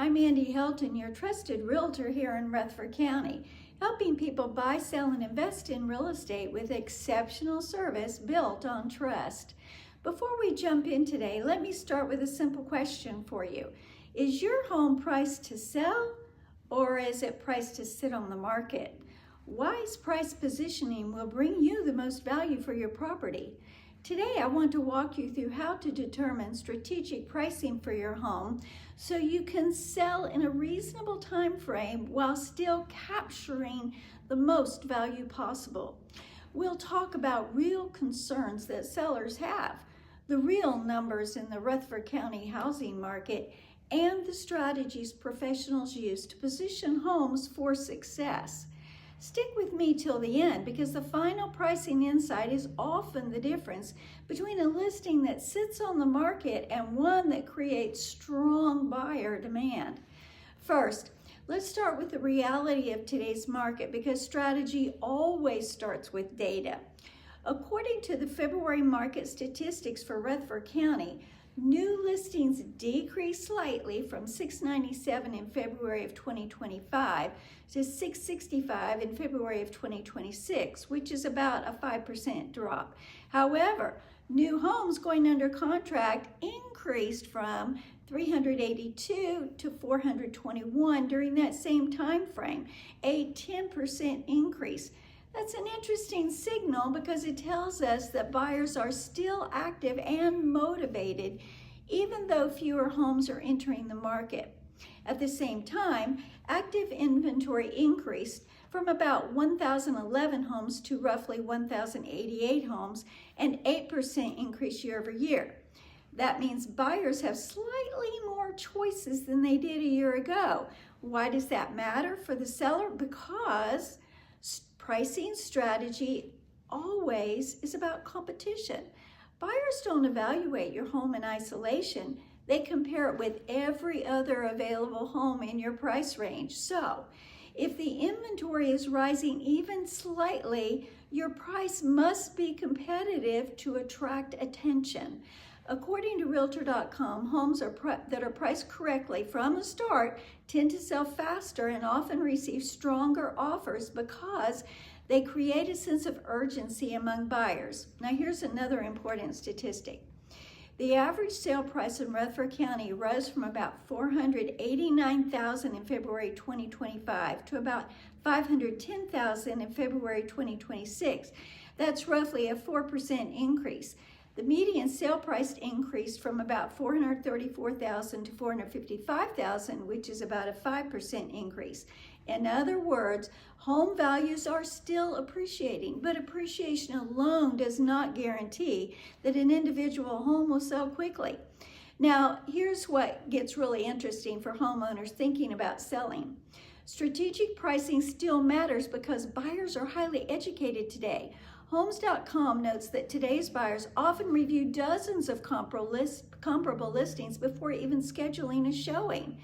I'm Andy Helton, your trusted realtor here in Rutherford County, helping people buy, sell, and invest in real estate with exceptional service built on trust. Before we jump in today, let me start with a simple question for you. Is your home priced to sell, or is it priced to sit on the market? Wise price positioning will bring you the most value for your property. Today, I want to walk you through how to determine strategic pricing for your home so you can sell in a reasonable time frame while still capturing the most value possible. We'll talk about real concerns that sellers have, the real numbers in the Rutherford County housing market, and the strategies professionals use to position homes for success. Stick with me till the end because the final pricing insight is often the difference between a listing that sits on the market and one that creates strong buyer demand. First, let's start with the reality of today's market because strategy always starts with data. According to the February market statistics for Rutherford County, new listings decreased slightly from 697 in February of 2025 to 665 in February of 2026, which is about a 5% drop. However, new homes going under contract increased from 382 to 421 during that same time frame, a 10% increase. That's an interesting signal because it tells us that buyers are still active and motivated, even though fewer homes are entering the market. At the same time, active inventory increased from about 1,011 homes to roughly 1,088 homes, an 8% increase year over year. That means buyers have slightly more choices than they did a year ago. Why does that matter for the seller? Because pricing strategy always is about competition. Buyers don't evaluate your home in isolation. They compare it with every other available home in your price range. So, if the inventory is rising even slightly, your price must be competitive to attract attention. According to Realtor.com, homes that are priced correctly from the start tend to sell faster and often receive stronger offers because they create a sense of urgency among buyers. Now here's another important statistic. The average sale price in Rutherford County rose from about $489,000 in February 2025 to about $510,000 in February 2026. That's roughly a 4% increase. The median sale price increased from about $434,000 to $455,000, which is about a 5% increase. In other words, home values are still appreciating, but appreciation alone does not guarantee that an individual home will sell quickly. Now, here's what gets really interesting for homeowners thinking about selling. Strategic pricing still matters because buyers are highly educated today. Homes.com notes that today's buyers often review dozens of comparable listings before even scheduling a showing.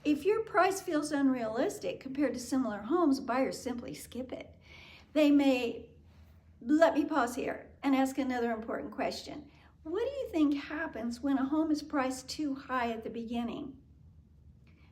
If your price feels unrealistic compared to similar homes, buyers simply skip it. Let me pause here and ask another important question. What do you think happens when a home is priced too high at the beginning?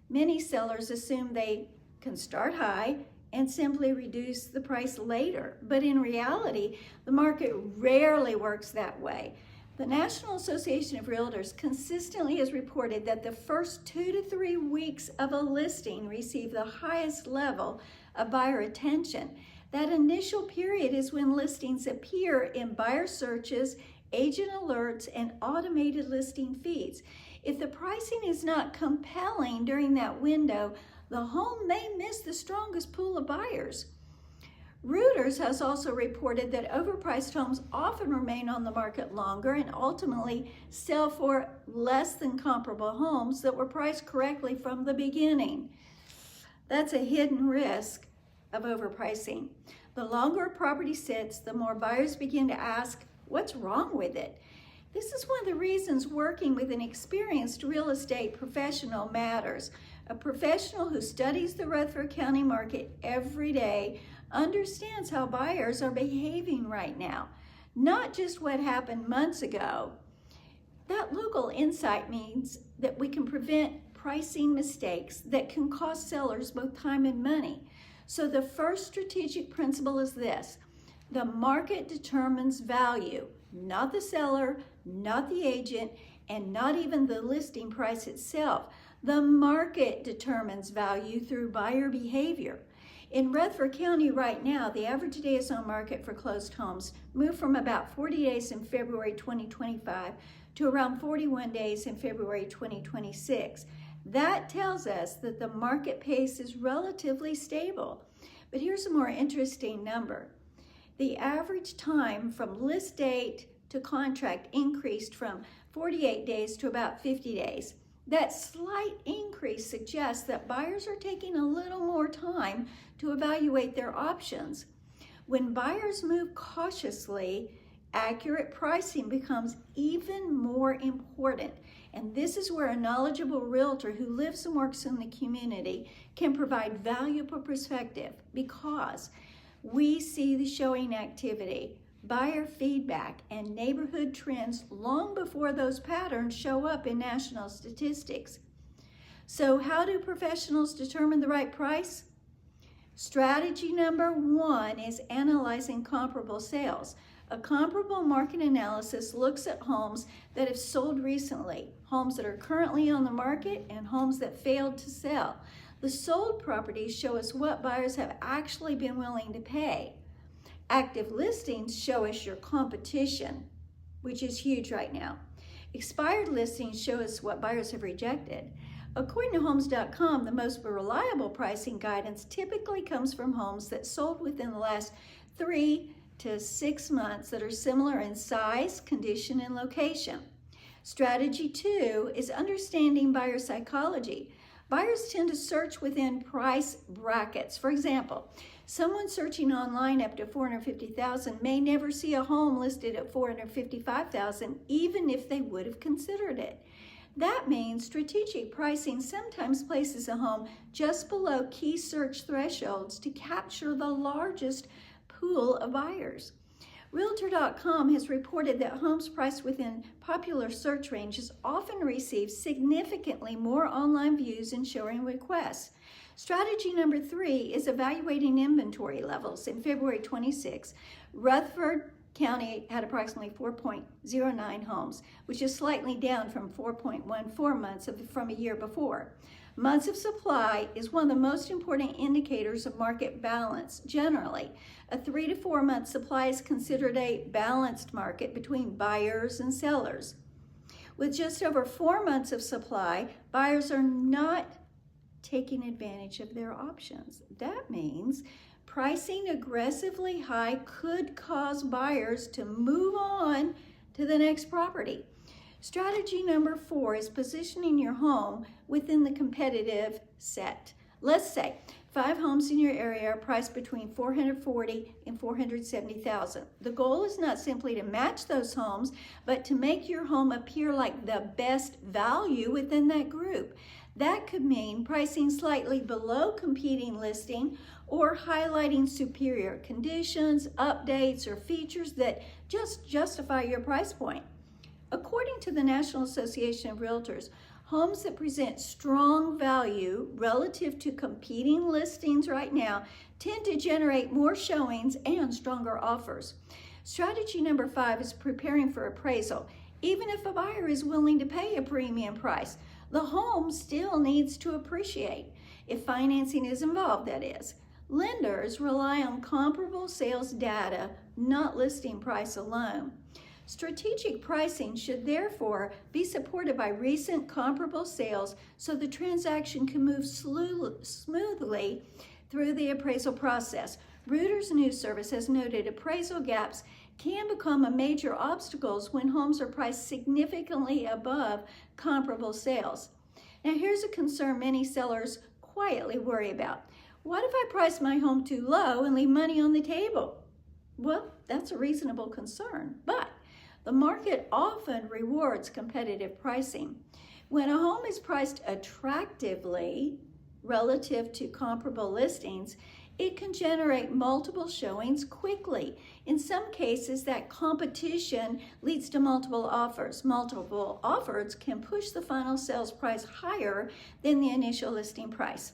Many sellers assume they can start high and simply reduce the price later. But in reality, the market rarely works that way. The National Association of Realtors consistently has reported that the first 2 to 3 weeks of a listing receive the highest level of buyer attention. That initial period is when listings appear in buyer searches, agent alerts, and automated listing feeds. If the pricing is not compelling during that window, the home may miss the strongest pool of buyers. Reuters has also reported that overpriced homes often remain on the market longer and ultimately sell for less than comparable homes that were priced correctly from the beginning. That's a hidden risk of overpricing. The longer a property sits, the more buyers begin to ask, what's wrong with it? This is one of the reasons working with an experienced real estate professional matters. A professional who studies the Rutherford County market every day understands how buyers are behaving right now, not just what happened months ago. That local insight means that we can prevent pricing mistakes that can cost sellers both time and money. So the first strategic principle is this: the market determines value, not the seller, not the agent, and not even the listing price itself. The market determines value through buyer behavior. In Rutherford County right now, the average days on market for closed homes moved from about 40 days in February 2025 to around 41 days in February 2026. That tells us that the market pace is relatively stable. But here's a more interesting number. The average time from list date to contract increased from 48 days to about 50 days. That slight increase suggests that buyers are taking a little more time to evaluate their options. When buyers move cautiously, accurate pricing becomes even more important. And this is where a knowledgeable realtor who lives and works in the community can provide valuable perspective, because we see the showing activity, buyer feedback, and neighborhood trends long before those patterns show up in national statistics. So how do professionals determine the right price? Strategy number 1 is analyzing comparable sales. A comparable market analysis looks at homes that have sold recently, homes that are currently on the market, and homes that failed to sell. The sold properties show us what buyers have actually been willing to pay. Active listings show us your competition, which is huge right now. Expired listings show us what buyers have rejected. According to Homes.com, the most reliable pricing guidance typically comes from homes that sold within the last 3 to 6 months that are similar in size, condition, and location. Strategy 2 is understanding buyer psychology. Buyers tend to search within price brackets. For example, someone searching online up to $450,000 may never see a home listed at $455,000, even if they would have considered it. That means strategic pricing sometimes places a home just below key search thresholds to capture the largest pool of buyers. Realtor.com has reported that homes priced within popular search ranges often receive significantly more online views and showing requests. Strategy number 3 is evaluating inventory levels. In February 26, Rutherford County had approximately 4.09 homes, which is slightly down from 4.14 months from a year before. Months of supply is one of the most important indicators of market balance. Generally, a 3 to 4 month supply is considered a balanced market between buyers and sellers. With just over 4 months of supply, buyers are not taking advantage of their options. That means pricing aggressively high could cause buyers to move on to the next property. Strategy number 4 is positioning your home within the competitive set. Let's say 5 homes in your area are priced between $440,000 and $470,000. The goal is not simply to match those homes, but to make your home appear like the best value within that group. That could mean pricing slightly below competing listing, or highlighting superior conditions, updates, or features that just justify your price point. According to the National Association of Realtors, homes that present strong value relative to competing listings right now tend to generate more showings and stronger offers. Strategy number 5 is preparing for appraisal. Even if a buyer is willing to pay a premium price, the home still needs to appreciate, if financing is involved, that is. Lenders rely on comparable sales data, not listing price alone. Strategic pricing should therefore be supported by recent comparable sales so the transaction can move smoothly through the appraisal process. Reuters News Service has noted appraisal gaps can become a major obstacle when homes are priced significantly above comparable sales. Now here's a concern many sellers quietly worry about. What if I price my home too low and leave money on the table? Well, that's a reasonable concern, but the market often rewards competitive pricing. When a home is priced attractively relative to comparable listings, It can generate multiple showings quickly. In some cases, that competition leads to multiple offers. Multiple offers can push the final sales price higher than the initial listing price.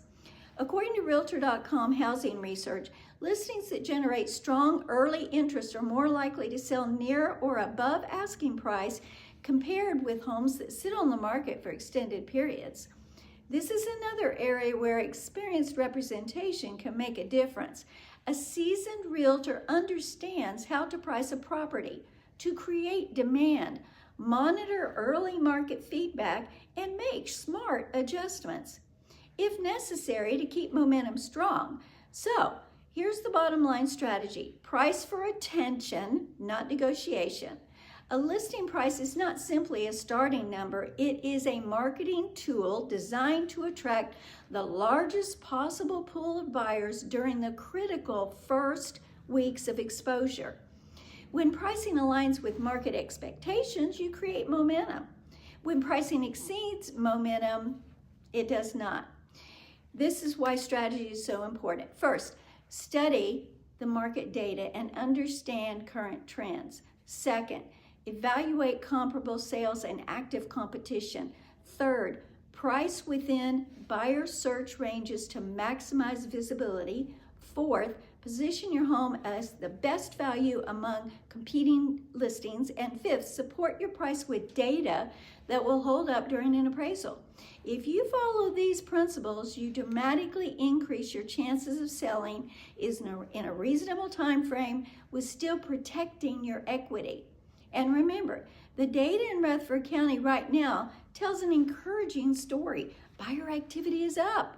According to Realtor.com housing research, listings that generate strong early interest are more likely to sell near or above asking price compared with homes that sit on the market for extended periods. This is another area where experienced representation can make a difference. A seasoned realtor understands how to price a property, to create demand, monitor early market feedback, and make smart adjustments, if necessary, to keep momentum strong. So, here's the bottom line strategy. Price for attention, not negotiation. A listing price is not simply a starting number. It is a marketing tool designed to attract the largest possible pool of buyers during the critical first weeks of exposure. When pricing aligns with market expectations, you create momentum. When pricing exceeds momentum, it does not. This is why strategy is so important. First, study the market data and understand current trends. Second, evaluate comparable sales and active competition. Third, price within buyer search ranges to maximize visibility. Fourth, position your home as the best value among competing listings. And fifth, support your price with data that will hold up during an appraisal. If you follow these principles, you dramatically increase your chances of selling in a reasonable time frame with still protecting your equity. And remember, the data in Rutherford County right now tells an encouraging story. Buyer activity is up.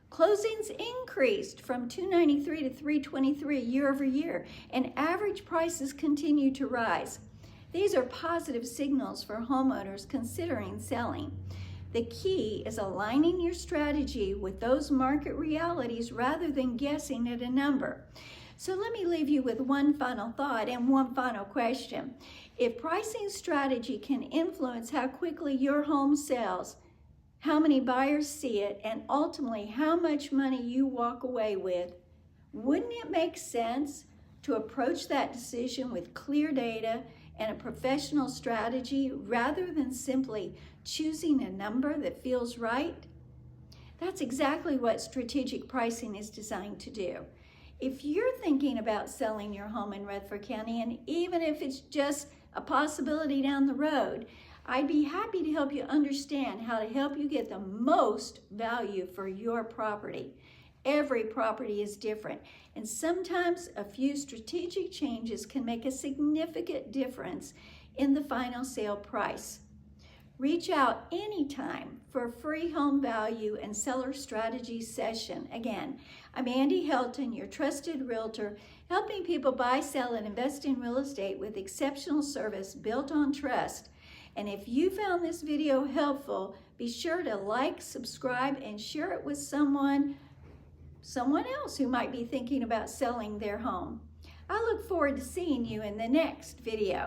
Closings increased from 293 to 323 year over year, and average prices continue to rise. These are positive signals for homeowners considering selling. The key is aligning your strategy with those market realities rather than guessing at a number. So let me leave you with one final thought and one final question. If pricing strategy can influence how quickly your home sells, how many buyers see it, and ultimately how much money you walk away with, wouldn't it make sense to approach that decision with clear data and a professional strategy rather than simply choosing a number that feels right? That's exactly what strategic pricing is designed to do. If you're thinking about selling your home in Rutherford County, and even if it's just a possibility down the road, I'd be happy to help you understand how to help you get the most value for your property. Every property is different, and sometimes a few strategic changes can make a significant difference in the final sale price. Reach out anytime for a free home value and seller strategy session. Again, I'm Andy Helton, your trusted realtor, helping people buy, sell, and invest in real estate with exceptional service built on trust. And if you found this video helpful, be sure to like, subscribe, and share it with someone else who might be thinking about selling their home. I look forward to seeing you in the next video.